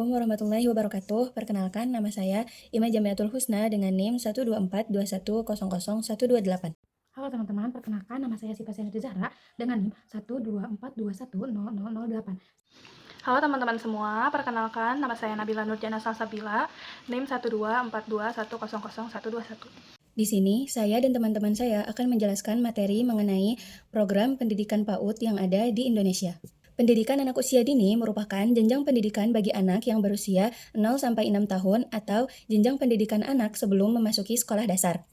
Assalamualaikum warahmatullahi wabarakatuh. Perkenalkan, nama saya Ima Jamiatul Husna dengan NIM 12421000128. Halo teman-teman, perkenalkan nama saya Siva Seniti Zahra dengan NIM 124210008. Halo teman-teman semua, perkenalkan nama saya Nabila Nurjana Salsabila, NIM 12421000121. Di sini, saya dan teman-teman saya akan menjelaskan materi mengenai program pendidikan PAUD yang ada di Indonesia. Pendidikan anak usia dini merupakan jenjang pendidikan bagi anak yang berusia 0-6 tahun atau jenjang pendidikan anak sebelum memasuki sekolah dasar.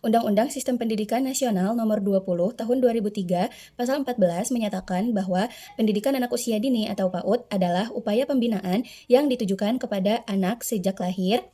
Undang-Undang Sistem Pendidikan Nasional Nomor 20 Tahun 2003 Pasal 14 menyatakan bahwa pendidikan anak usia dini atau PAUD adalah upaya pembinaan yang ditujukan kepada anak sejak lahir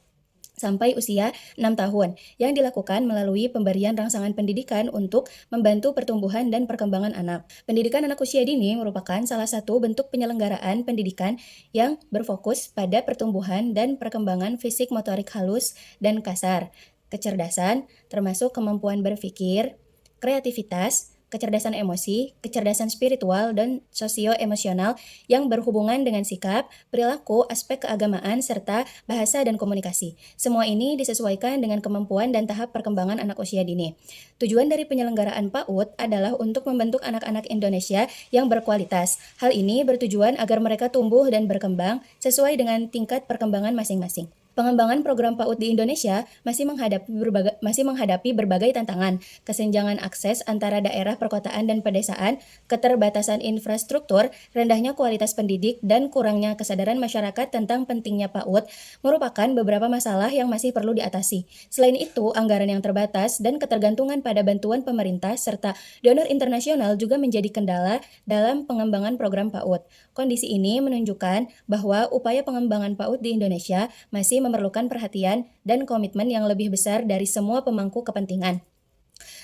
sampai usia 6 tahun yang dilakukan melalui pemberian rangsangan pendidikan untuk membantu pertumbuhan dan perkembangan anak. Pendidikan anak usia dini merupakan salah satu bentuk penyelenggaraan pendidikan yang berfokus pada pertumbuhan dan perkembangan fisik motorik halus dan kasar, kecerdasan, termasuk kemampuan berpikir, kreativitas, kecerdasan emosi, kecerdasan spiritual, dan sosio-emosional yang berhubungan dengan sikap, perilaku, aspek keagamaan, serta bahasa dan komunikasi. Semua ini disesuaikan dengan kemampuan dan tahap perkembangan anak usia dini. Tujuan dari penyelenggaraan PAUD adalah untuk membentuk anak-anak Indonesia yang berkualitas. Hal ini bertujuan agar mereka tumbuh dan berkembang sesuai dengan tingkat perkembangan masing-masing. Pengembangan program PAUD di Indonesia masih menghadapi berbagai tantangan, kesenjangan akses antara daerah perkotaan dan pedesaan, keterbatasan infrastruktur, rendahnya kualitas pendidik, dan kurangnya kesadaran masyarakat tentang pentingnya PAUD merupakan beberapa masalah yang masih perlu diatasi. Selain itu, anggaran yang terbatas dan ketergantungan pada bantuan pemerintah serta donor internasional juga menjadi kendala dalam pengembangan program PAUD. Kondisi ini menunjukkan bahwa upaya pengembangan PAUD di Indonesia masih memerlukan perhatian dan komitmen yang lebih besar dari semua pemangku kepentingan,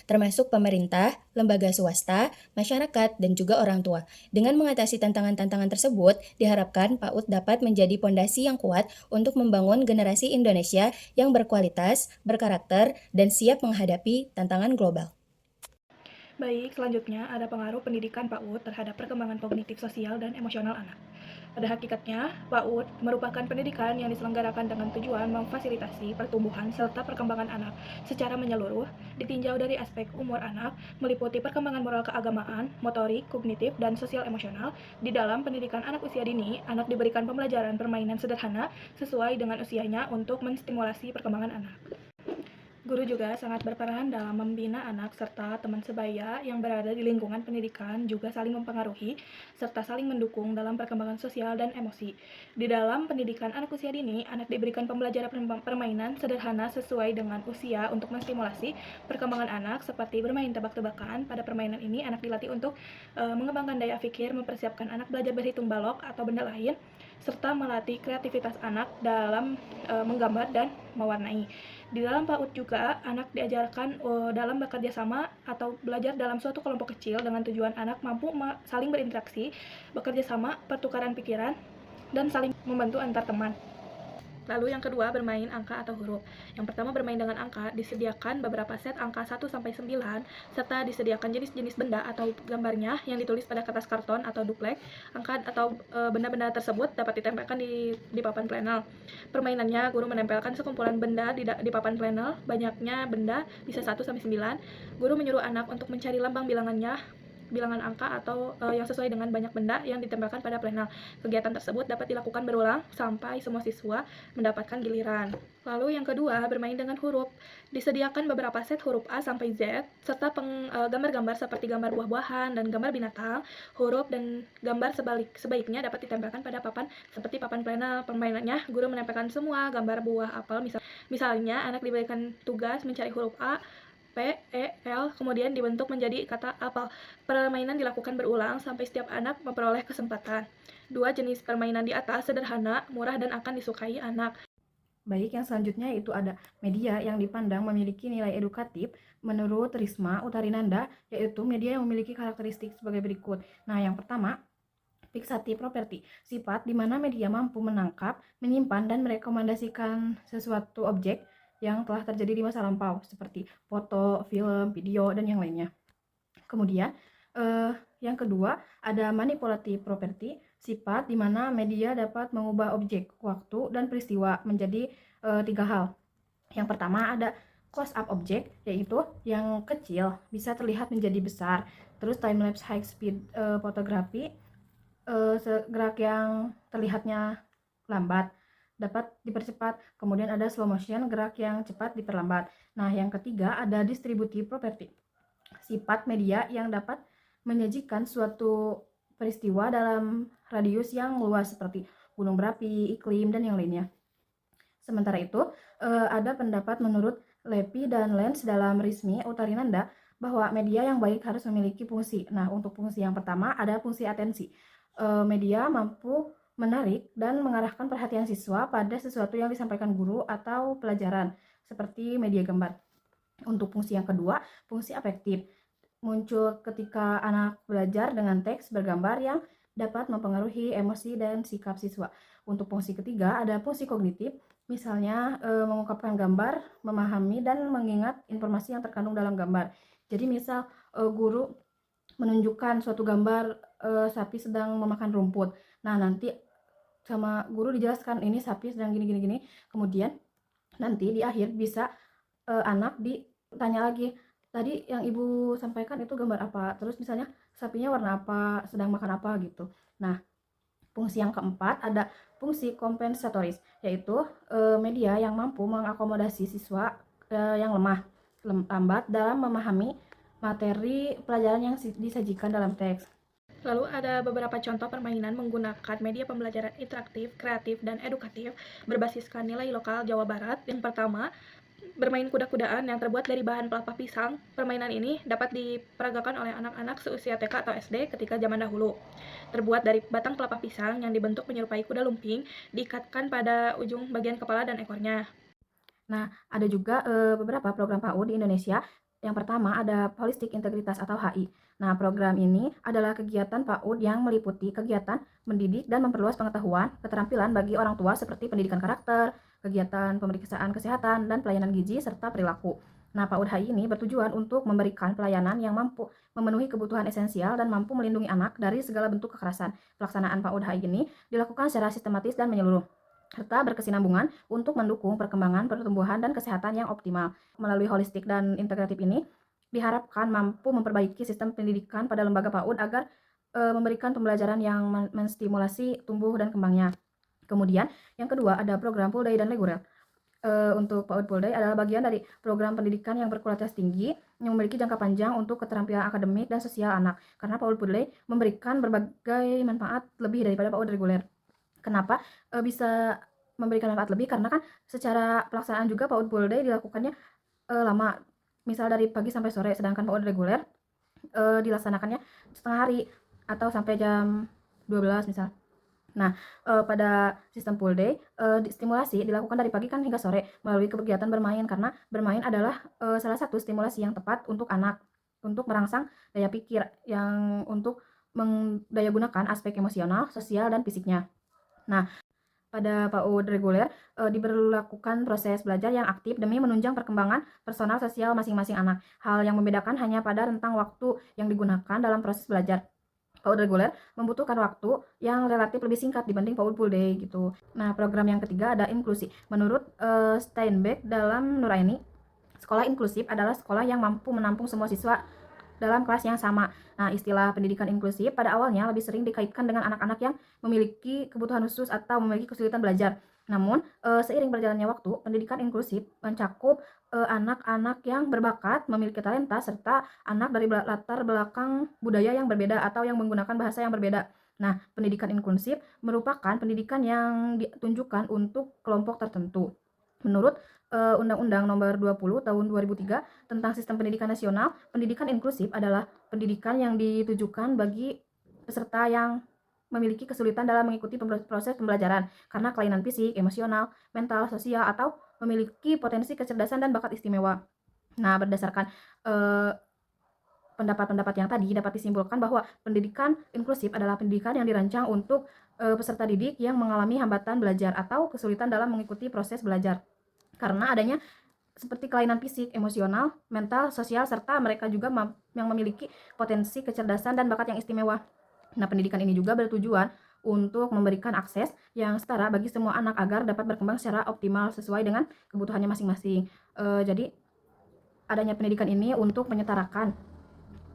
termasuk pemerintah, lembaga swasta, masyarakat, dan juga orang tua. Dengan mengatasi tantangan-tantangan tersebut, diharapkan PAUD dapat menjadi pondasi yang kuat untuk membangun generasi Indonesia yang berkualitas, berkarakter, dan siap menghadapi tantangan global. Baik, selanjutnya ada pengaruh pendidikan PAUD terhadap perkembangan kognitif sosial dan emosional anak. Pada hakikatnya, PAUD merupakan pendidikan yang diselenggarakan dengan tujuan memfasilitasi pertumbuhan serta perkembangan anak secara menyeluruh, ditinjau dari aspek umur anak, meliputi perkembangan moral keagamaan, motorik, kognitif, dan sosial emosional. Di dalam pendidikan anak usia dini, anak diberikan pembelajaran permainan sederhana sesuai dengan usianya untuk menstimulasi perkembangan anak. Guru juga sangat berperan dalam membina anak serta teman sebaya yang berada di lingkungan pendidikan juga saling mempengaruhi serta saling mendukung dalam perkembangan sosial dan emosi. Di dalam pendidikan anak usia dini, anak diberikan pembelajaran permainan sederhana sesuai dengan usia untuk menstimulasi perkembangan anak seperti bermain tebak-tebakan. Pada permainan ini, anak dilatih untuk mengembangkan daya pikir, mempersiapkan anak belajar berhitung balok atau benda lain, serta melatih kreativitas anak dalam menggambar dan mewarnai. Di dalam PAUD juga, anak diajarkan dalam bekerja sama atau belajar dalam suatu kelompok kecil dengan tujuan anak mampu saling berinteraksi, bekerja sama, pertukaran pikiran, dan saling membantu antar teman. Lalu yang kedua, bermain angka atau huruf. Yang pertama, bermain dengan angka, disediakan beberapa set angka 1-9, serta disediakan jenis-jenis benda atau gambarnya yang ditulis pada kertas karton atau duplek. Angka atau benda-benda tersebut dapat ditempelkan di papan panel. Permainannya, guru menempelkan sekumpulan benda di papan panel, banyaknya benda bisa 1-9. Guru menyuruh anak untuk mencari lambang bilangan angka atau yang sesuai dengan banyak benda yang ditempelkan pada panel. Kegiatan tersebut dapat dilakukan berulang sampai semua siswa mendapatkan giliran. Lalu yang kedua, bermain dengan huruf. Disediakan beberapa set huruf A sampai Z, serta gambar-gambar seperti gambar buah-buahan dan gambar binatang. Huruf dan gambar sebaiknya dapat ditempelkan pada papan seperti papan panel. Permainannya, guru menempelkan semua gambar buah apel. Misalnya, anak diberikan tugas mencari huruf A, P, E, L, kemudian dibentuk menjadi kata apel. Permainan dilakukan berulang sampai setiap anak memperoleh kesempatan. Dua jenis permainan di atas sederhana, murah, dan akan disukai anak. Baik, yang selanjutnya itu ada media yang dipandang memiliki nilai edukatif menurut Risma Utarinanda, yaitu media yang memiliki karakteristik sebagai berikut. Nah, yang pertama, fixative property, sifat di mana media mampu menangkap, menyimpan, dan merekomendasikan sesuatu objek yang telah terjadi di masa lampau, seperti foto, film, video, dan yang lainnya. Kemudian, yang kedua ada manipulative property, sifat di mana media dapat mengubah objek, waktu, dan peristiwa menjadi 3 hal. Yang pertama ada close up object, yaitu yang kecil bisa terlihat menjadi besar. Terus time lapse high speed fotografi, gerak yang terlihatnya lambat dapat dipercepat. Kemudian ada slow motion, gerak yang cepat diperlambat. Nah, yang ketiga ada distributive property, sifat media yang dapat menyajikan suatu peristiwa dalam radius yang luas seperti gunung berapi, iklim, dan yang lainnya. Sementara itu, ada pendapat menurut Lepi dan Lenz dalam Rizmi Utarinanda bahwa media yang baik harus memiliki fungsi. Nah, untuk fungsi yang pertama ada fungsi atensi. Media mampu menarik dan mengarahkan perhatian siswa pada sesuatu yang disampaikan guru atau pelajaran, seperti media gambar. Untuk fungsi yang kedua, fungsi afektif, muncul ketika anak belajar dengan teks bergambar yang dapat mempengaruhi emosi dan sikap siswa. Untuk fungsi ketiga ada fungsi kognitif, misalnya mengungkapkan gambar, memahami dan mengingat informasi yang terkandung dalam gambar. Jadi misal guru menunjukkan suatu gambar sapi sedang memakan rumput. Nah, nanti sama guru dijelaskan ini sapi sedang gini. Kemudian nanti di akhir bisa anak ditanya lagi, tadi yang ibu sampaikan itu gambar apa? Terus misalnya sapinya warna apa, sedang makan apa gitu. Nah, fungsi yang keempat ada fungsi kompensatoris, yaitu media yang mampu mengakomodasi siswa yang lambat dalam memahami materi pelajaran yang disajikan dalam teks. Lalu ada beberapa contoh permainan menggunakan media pembelajaran interaktif, kreatif, dan edukatif berbasiskan nilai lokal Jawa Barat. Yang pertama, bermain kuda-kudaan yang terbuat dari bahan pelepah pisang. Permainan ini dapat diperagakan oleh anak-anak seusia TK atau SD ketika zaman dahulu. Terbuat dari batang pelepah pisang yang dibentuk menyerupai kuda lumping, diikatkan pada ujung bagian kepala dan ekornya. Nah, ada juga beberapa program PAUD di Indonesia. Yang pertama ada Holistik Integritas atau HI. Nah, program ini adalah kegiatan PAUD yang meliputi kegiatan mendidik dan memperluas pengetahuan, keterampilan bagi orang tua seperti pendidikan karakter, kegiatan pemeriksaan kesehatan, dan pelayanan gizi, serta perilaku. Nah, PAUD HI ini bertujuan untuk memberikan pelayanan yang mampu memenuhi kebutuhan esensial dan mampu melindungi anak dari segala bentuk kekerasan. Pelaksanaan PAUD HI ini dilakukan secara sistematis dan menyeluruh, serta berkesinambungan untuk mendukung perkembangan pertumbuhan dan kesehatan yang optimal. Melalui holistik dan integratif ini, diharapkan mampu memperbaiki sistem pendidikan pada lembaga PAUD agar memberikan pembelajaran yang menstimulasi tumbuh dan kembangnya. Kemudian, yang kedua ada program Full Day dan Reguler. Untuk PAUD Full Day adalah bagian dari program pendidikan yang berkualitas tinggi yang memiliki jangka panjang untuk keterampilan akademik dan sosial anak. Karena PAUD Full Day memberikan berbagai manfaat lebih daripada PAUD reguler. Kenapa bisa memberikan manfaat lebih? Karena kan secara pelaksanaan juga PAUD Full Day dilakukannya lama, misal dari pagi sampai sore, sedangkan PAUD reguler dilaksanakannya setengah hari atau sampai jam 12 misal. Nah, pada sistem full day, stimulasi dilakukan dari pagi kan hingga sore melalui kegiatan bermain, karena bermain adalah salah satu stimulasi yang tepat untuk anak, untuk merangsang daya pikir yang untuk mendayagunakan aspek emosional, sosial, dan fisiknya. Nah, pada PAUD reguler diberlakukan proses belajar yang aktif demi menunjang perkembangan personal sosial masing-masing anak. Hal yang membedakan hanya pada rentang waktu yang digunakan dalam proses belajar. PAUD reguler membutuhkan waktu yang relatif lebih singkat dibanding PAUD full day gitu. Nah, program yang ketiga ada inklusi. Menurut Steinbeck dalam Nuraini, sekolah inklusif adalah sekolah yang mampu menampung semua siswa dalam kelas yang sama. Nah, istilah pendidikan inklusif pada awalnya lebih sering dikaitkan dengan anak-anak yang memiliki kebutuhan khusus atau memiliki kesulitan belajar. Namun, seiring berjalannya waktu, pendidikan inklusif mencakup anak-anak yang berbakat, memiliki talenta, serta anak dari latar belakang budaya yang berbeda atau yang menggunakan bahasa yang berbeda. Nah, pendidikan inklusif merupakan pendidikan yang ditunjukkan untuk kelompok tertentu. Menurut Undang-Undang Nomor 20 Tahun 2003 tentang Sistem Pendidikan Nasional, pendidikan inklusif adalah pendidikan yang ditujukan bagi peserta yang memiliki kesulitan dalam mengikuti proses pembelajaran karena kelainan fisik, emosional, mental, sosial, atau memiliki potensi kecerdasan dan bakat istimewa. Nah, berdasarkan pendapat-pendapat yang tadi dapat disimpulkan bahwa pendidikan inklusif adalah pendidikan yang dirancang untuk peserta didik yang mengalami hambatan belajar atau kesulitan dalam mengikuti proses belajar karena adanya seperti kelainan fisik, emosional, mental, sosial, serta mereka juga yang memiliki potensi kecerdasan dan bakat yang istimewa. Nah, pendidikan ini juga bertujuan untuk memberikan akses yang setara bagi semua anak agar dapat berkembang secara optimal sesuai dengan kebutuhannya masing-masing. Jadi adanya pendidikan ini untuk menyetarakan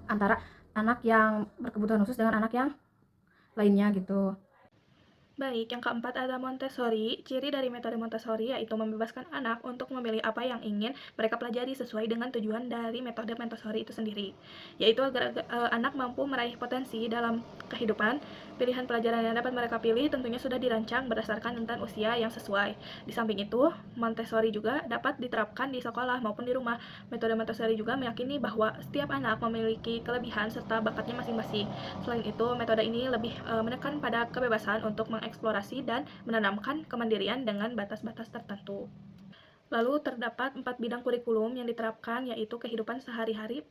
antara anak yang berkebutuhan khusus dengan anak yang lainnya gitu. Baik, yang keempat ada Montessori. Ciri dari metode Montessori yaitu membebaskan anak untuk memilih apa yang ingin mereka pelajari sesuai dengan tujuan dari metode Montessori itu sendiri, yaitu agar anak mampu meraih potensi dalam kehidupan. Pilihan pelajaran yang dapat mereka pilih tentunya sudah dirancang berdasarkan rentan usia yang sesuai. Di samping itu, Montessori juga dapat diterapkan di sekolah maupun di rumah. Metode Montessori juga meyakini bahwa setiap anak memiliki kelebihan serta bakatnya masing-masing. Selain itu, metode ini lebih menekan pada kebebasan untuk mengeksplorasi dan menanamkan kemandirian dengan batas-batas tertentu. Lalu terdapat 4 bidang kurikulum yang diterapkan, yaitu kehidupan sehari-hari,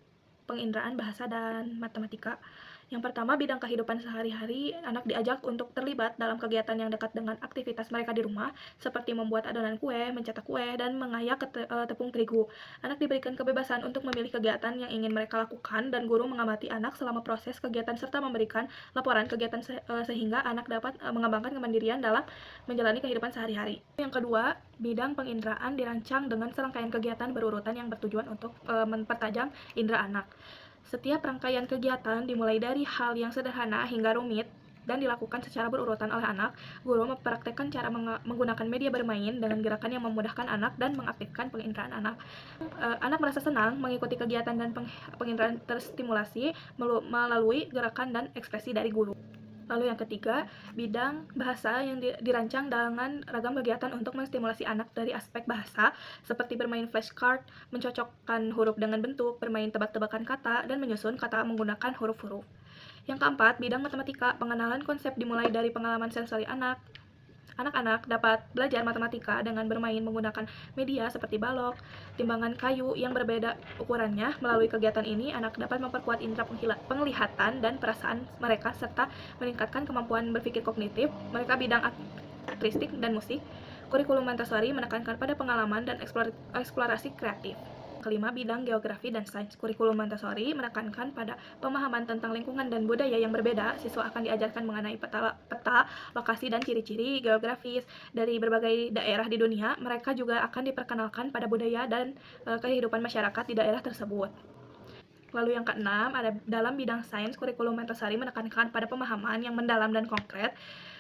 penginderaan bahasa, dan matematika. Yang pertama, bidang kehidupan sehari-hari, anak diajak untuk terlibat dalam kegiatan yang dekat dengan aktivitas mereka di rumah, seperti membuat adonan kue, mencetak kue, dan mengayak tepung terigu. Anak diberikan kebebasan untuk memilih kegiatan yang ingin mereka lakukan, dan guru mengamati anak selama proses kegiatan serta memberikan laporan kegiatan sehingga anak dapat mengembangkan kemandirian dalam menjalani kehidupan sehari-hari. Yang kedua, bidang penginderaan dirancang dengan serangkaian kegiatan berurutan yang bertujuan untuk mempertajam indera anak. Setiap rangkaian kegiatan dimulai dari hal yang sederhana hingga rumit dan dilakukan secara berurutan oleh anak. Guru mempraktekkan cara menggunakan media bermain dengan gerakan yang memudahkan anak dan mengaktifkan penginderaan anak. Anak merasa senang mengikuti kegiatan dan penginderaan terstimulasi melalui gerakan dan ekspresi dari guru. Lalu yang ketiga, bidang bahasa yang dirancang dengan ragam kegiatan untuk menstimulasi anak dari aspek bahasa, seperti bermain flashcard, mencocokkan huruf dengan bentuk, bermain tebak-tebakan kata, dan menyusun kata menggunakan huruf-huruf. Yang keempat, bidang matematika, pengenalan konsep dimulai dari pengalaman sensori anak. Anak-anak dapat belajar matematika dengan bermain menggunakan media seperti balok, timbangan kayu yang berbeda ukurannya. Melalui kegiatan ini, anak dapat memperkuat indera penglihatan dan perasaan mereka serta meningkatkan kemampuan berpikir kognitif. Mereka bidang artistik dan musik. Kurikulum Montessori menekankan pada pengalaman dan eksplorasi kreatif. Kelima, bidang geografi dan sains. Kurikulum Montessori menekankan pada pemahaman tentang lingkungan dan budaya yang berbeda. Siswa akan diajarkan mengenai peta, lokasi, dan ciri-ciri geografis dari berbagai daerah di dunia. Mereka juga akan diperkenalkan pada budaya dan kehidupan masyarakat di daerah tersebut. Lalu yang keenam, ada dalam bidang sains, kurikulum Montessori menekankan pada pemahaman yang mendalam dan konkret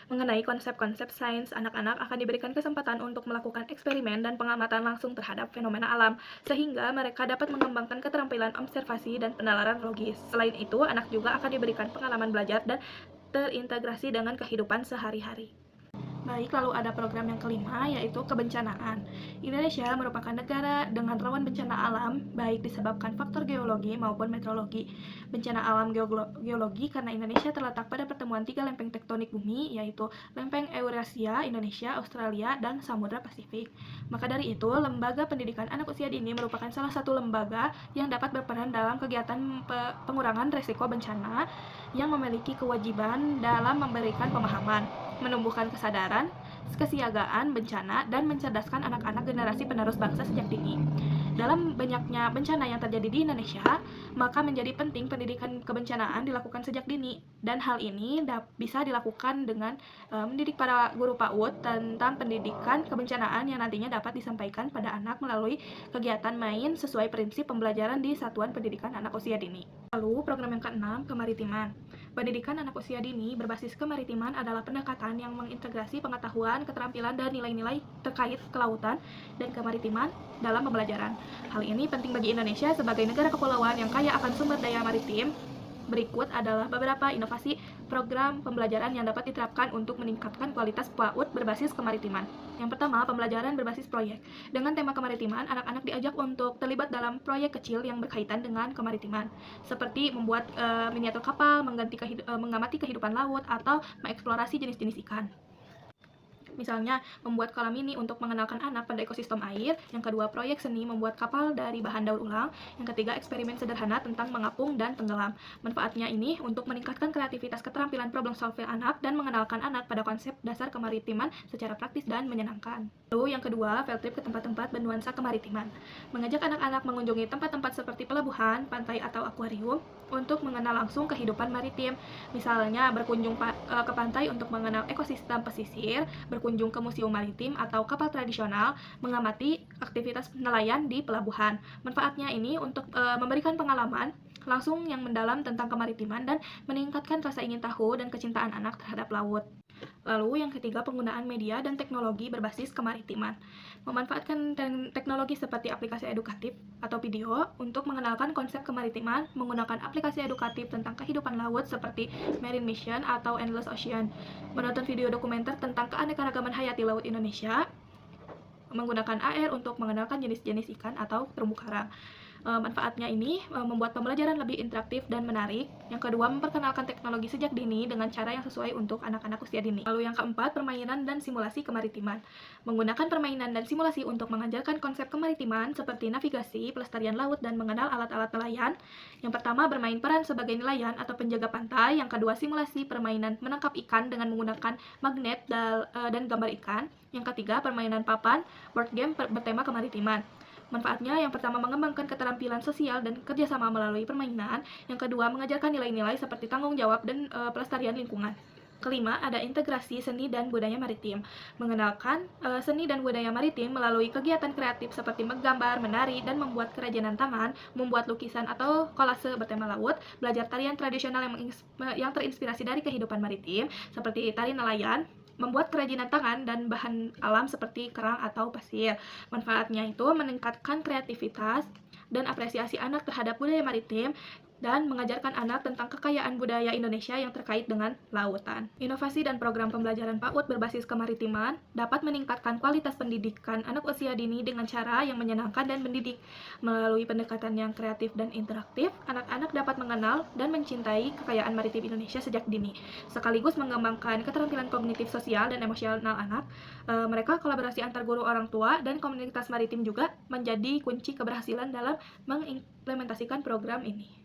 mengenai konsep-konsep sains. Anak-anak akan diberikan kesempatan untuk melakukan eksperimen dan pengamatan langsung terhadap fenomena alam, sehingga mereka dapat mengembangkan keterampilan observasi dan penalaran logis. Selain itu, anak juga akan diberikan pengalaman belajar dan terintegrasi dengan kehidupan sehari-hari. Baik, lalu ada program yang kelima, yaitu kebencanaan. Indonesia merupakan negara dengan rawan bencana alam, baik disebabkan faktor geologi maupun meteorologi. Bencana alam geologi karena Indonesia terletak pada pertemuan 3 lempeng tektonik bumi, yaitu lempeng Eurasia, Indonesia, Australia, dan Samudra Pasifik. Maka dari itu, Lembaga Pendidikan Anak Usia Dini merupakan salah satu lembaga yang dapat berperan dalam kegiatan pengurangan resiko bencana yang memiliki kewajiban dalam memberikan pemahaman, menumbuhkan kesadaran, kesiagaan bencana, dan mencerdaskan anak-anak generasi penerus bangsa sejak dini. Dalam banyaknya bencana yang terjadi di Indonesia, maka menjadi penting pendidikan kebencanaan dilakukan sejak dini, dan hal ini bisa dilakukan dengan mendidik para guru PAUD tentang pendidikan kebencanaan yang nantinya dapat disampaikan pada anak melalui kegiatan main sesuai prinsip pembelajaran di Satuan Pendidikan Anak Usia Dini. Lalu program yang keenam, kemaritiman. Pendidikan anak usia dini berbasis kemaritiman adalah pendekatan yang mengintegrasi pengetahuan, keterampilan, dan nilai-nilai terkait kelautan dan kemaritiman dalam pembelajaran. Hal ini penting bagi Indonesia sebagai negara kepulauan yang kaya akan sumber daya maritim. Berikut adalah beberapa inovasi program pembelajaran yang dapat diterapkan untuk meningkatkan kualitas PAUD berbasis kemaritiman. Yang pertama, pembelajaran berbasis proyek. Dengan tema kemaritiman, anak-anak diajak untuk terlibat dalam proyek kecil yang berkaitan dengan kemaritiman, seperti membuat miniatur kapal, mengamati kehidupan laut, atau mengeksplorasi jenis-jenis ikan. misalnya membuat kolam mini untuk mengenalkan anak pada ekosistem air. Yang kedua, proyek seni membuat kapal dari bahan daur ulang. Yang ketiga, eksperimen sederhana tentang mengapung dan tenggelam. Manfaatnya ini untuk meningkatkan kreativitas, keterampilan problem solving anak dan mengenalkan anak pada konsep dasar kemaritiman secara praktis dan menyenangkan. Lalu yang kedua, field trip ke tempat-tempat bernuansa kemaritiman. Mengajak anak-anak mengunjungi tempat-tempat seperti pelabuhan, pantai, atau akuarium untuk mengenal langsung kehidupan maritim. Misalnya berkunjung ke pantai untuk mengenal ekosistem pesisir, berkunjung ke museum maritim atau kapal tradisional, mengamati aktivitas nelayan di pelabuhan. Manfaatnya ini untuk memberikan pengalaman langsung yang mendalam tentang kemaritiman dan meningkatkan rasa ingin tahu dan kecintaan anak terhadap laut. Lalu yang ketiga, penggunaan media dan teknologi berbasis kemaritiman. Memanfaatkan teknologi seperti aplikasi edukatif atau video untuk mengenalkan konsep kemaritiman menggunakan aplikasi edukatif tentang kehidupan laut seperti Marine Mission atau Endless Ocean. Menonton video dokumenter tentang keanekaragaman hayati laut Indonesia, menggunakan AR untuk mengenalkan jenis-jenis ikan atau terumbu karang. Manfaatnya ini membuat pembelajaran lebih interaktif dan menarik. Yang kedua, memperkenalkan teknologi sejak dini dengan cara yang sesuai untuk anak-anak usia dini. Lalu yang keempat, permainan dan simulasi kemaritiman. Menggunakan permainan dan simulasi untuk mengajarkan konsep kemaritiman seperti navigasi, pelestarian laut, dan mengenal alat-alat nelayan. Yang pertama, bermain peran sebagai nelayan atau penjaga pantai. Yang kedua, simulasi permainan menangkap ikan dengan menggunakan magnet dan gambar ikan. Yang ketiga, permainan papan, board game bertema kemaritiman. Manfaatnya yang pertama, mengembangkan keterampilan sosial dan kerjasama melalui permainan. Yang kedua, mengajarkan nilai-nilai seperti tanggung jawab dan pelestarian lingkungan. Kelima, ada integrasi seni dan budaya maritim. Mengenalkan seni dan budaya maritim melalui kegiatan kreatif seperti menggambar, menari, dan membuat kerajinan tangan, membuat lukisan atau kolase bertema laut, belajar tarian tradisional yang terinspirasi dari kehidupan maritim, seperti tari nelayan, membuat kerajinan tangan dan bahan alam seperti kerang atau pasir. Manfaatnya itu meningkatkan kreativitas dan apresiasi anak terhadap budaya maritim dan mengajarkan anak tentang kekayaan budaya Indonesia yang terkait dengan lautan. Inovasi dan program pembelajaran PAUD berbasis kemaritiman dapat meningkatkan kualitas pendidikan anak usia dini dengan cara yang menyenangkan dan mendidik. Melalui pendekatan yang kreatif dan interaktif, anak-anak dapat mengenal dan mencintai kekayaan maritim Indonesia sejak dini, sekaligus mengembangkan keterampilan kognitif sosial dan emosional anak. Mereka kolaborasi antar guru, orang tua, dan komunitas maritim juga menjadi kunci keberhasilan dalam mengimplementasikan program ini.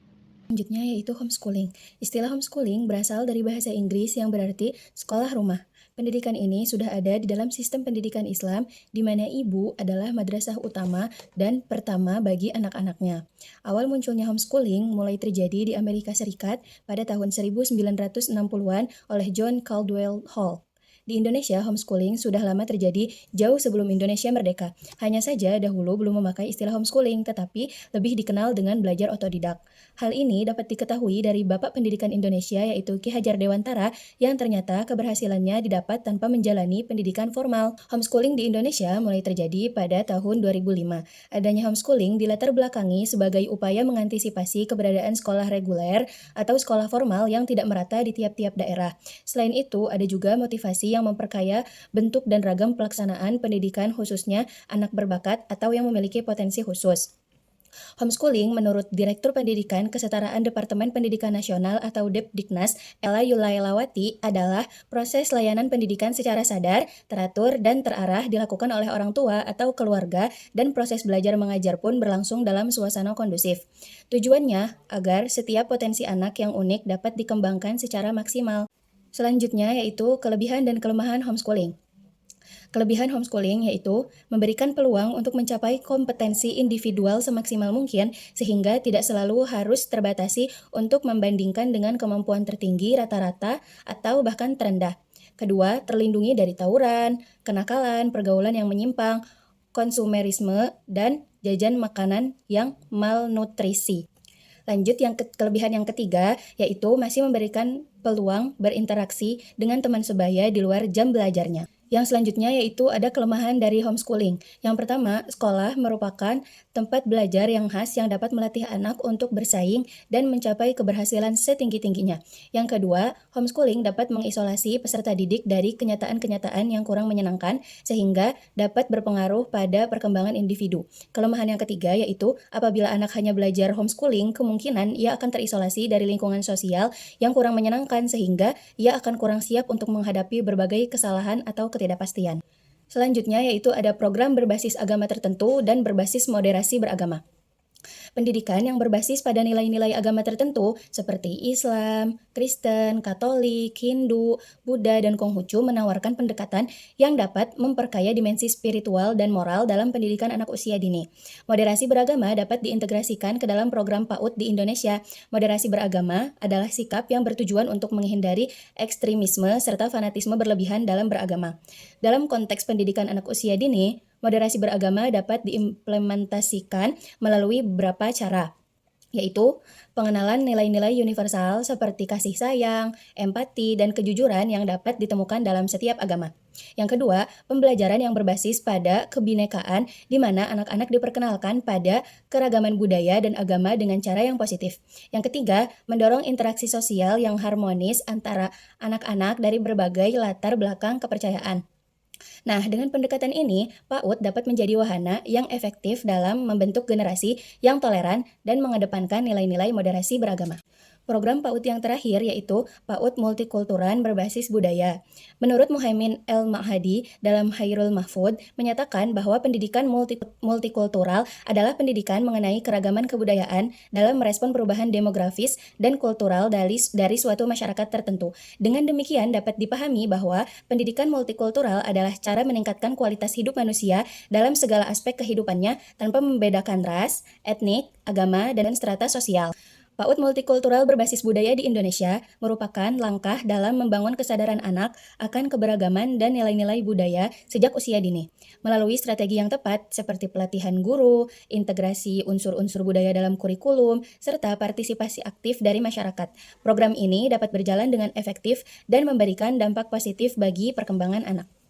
Selanjutnya yaitu homeschooling. Istilah homeschooling berasal dari bahasa Inggris yang berarti sekolah rumah. Pendidikan ini sudah ada di dalam sistem pendidikan Islam, di mana ibu adalah madrasah utama dan pertama bagi anak-anaknya. Awal munculnya homeschooling mulai terjadi di Amerika Serikat pada tahun 1960-an oleh John Caldwell Hall. Di Indonesia, homeschooling sudah lama terjadi jauh sebelum Indonesia merdeka. Hanya saja dahulu belum memakai istilah homeschooling, tetapi lebih dikenal dengan belajar otodidak. Hal ini dapat diketahui dari Bapak Pendidikan Indonesia yaitu Ki Hajar Dewantara yang ternyata keberhasilannya didapat tanpa menjalani pendidikan formal. Homeschooling di Indonesia mulai terjadi pada tahun 2005. Adanya homeschooling dilatar belakangi sebagai upaya mengantisipasi keberadaan sekolah reguler atau sekolah formal yang tidak merata di tiap-tiap daerah. Selain itu, ada juga motivasi yang memperkaya bentuk dan ragam pelaksanaan pendidikan khususnya anak berbakat atau yang memiliki potensi khusus. Homeschooling menurut Direktur Pendidikan Kesetaraan Departemen Pendidikan Nasional atau Depdiknas, Ella Yulailawati, adalah proses layanan pendidikan secara sadar, teratur, dan terarah dilakukan oleh orang tua atau keluarga dan proses belajar mengajar pun berlangsung dalam suasana kondusif. Tujuannya agar setiap potensi anak yang unik dapat dikembangkan secara maksimal. Selanjutnya yaitu kelebihan dan kelemahan homeschooling. Kelebihan homeschooling yaitu memberikan peluang untuk mencapai kompetensi individual semaksimal mungkin sehingga tidak selalu harus terbatasi untuk membandingkan dengan kemampuan tertinggi rata-rata atau bahkan terendah. Kedua, terlindungi dari tawuran, kenakalan, pergaulan yang menyimpang, konsumerisme, dan jajan makanan yang malnutrisi. Lanjut kelebihan yang ketiga yaitu masih memberikan peluang berinteraksi dengan teman sebaya di luar jam belajarnya. Yang selanjutnya yaitu ada kelemahan dari homeschooling. Yang pertama, sekolah merupakan tempat belajar yang khas yang dapat melatih anak untuk bersaing dan mencapai keberhasilan setinggi-tingginya. Yang kedua, homeschooling dapat mengisolasi peserta didik dari kenyataan-kenyataan yang kurang menyenangkan sehingga dapat berpengaruh pada perkembangan individu. Kelemahan yang ketiga yaitu apabila anak hanya belajar homeschooling, kemungkinan ia akan terisolasi dari lingkungan sosial yang kurang menyenangkan menyenangkan sehingga ia akan kurang siap untuk menghadapi berbagai kesalahan atau ketidakpastian. Selanjutnya yaitu ada program berbasis agama tertentu dan berbasis moderasi beragama. Pendidikan yang berbasis pada nilai-nilai agama tertentu seperti Islam, Kristen, Katolik, Hindu, Buddha, dan Konghucu menawarkan pendekatan yang dapat memperkaya dimensi spiritual dan moral dalam pendidikan anak usia dini. Moderasi beragama dapat diintegrasikan ke dalam program PAUD di Indonesia. Moderasi beragama adalah sikap yang bertujuan untuk menghindari ekstremisme serta fanatisme berlebihan dalam beragama. Dalam konteks pendidikan anak usia dini, moderasi beragama dapat diimplementasikan melalui beberapa cara, yaitu pengenalan nilai-nilai universal seperti kasih sayang, empati, dan kejujuran yang dapat ditemukan dalam setiap agama. Yang kedua, pembelajaran yang berbasis pada kebinekaan di mana anak-anak diperkenalkan pada keragaman budaya dan agama dengan cara yang positif. Yang ketiga, mendorong interaksi sosial yang harmonis antara anak-anak dari berbagai latar belakang kepercayaan. Nah, dengan pendekatan ini, PAUD dapat menjadi wahana yang efektif dalam membentuk generasi yang toleran dan mengedepankan nilai-nilai moderasi beragama. Program PAUD yang terakhir yaitu PAUD Multikulturan berbasis budaya. Menurut Muhaimin El-Ma'hadi dalam Hairul Mahfud menyatakan bahwa pendidikan multikultural adalah pendidikan mengenai keragaman kebudayaan dalam merespon perubahan demografis dan kultural dari suatu masyarakat tertentu. Dengan demikian dapat dipahami bahwa pendidikan multikultural adalah cara meningkatkan kualitas hidup manusia dalam segala aspek kehidupannya tanpa membedakan ras, etnik, agama, dan strata sosial. PAUD multikultural berbasis budaya di Indonesia merupakan langkah dalam membangun kesadaran anak akan keberagaman dan nilai-nilai budaya sejak usia dini. Melalui strategi yang tepat seperti pelatihan guru, integrasi unsur-unsur budaya dalam kurikulum, serta partisipasi aktif dari masyarakat. Program ini dapat berjalan dengan efektif dan memberikan dampak positif bagi perkembangan anak.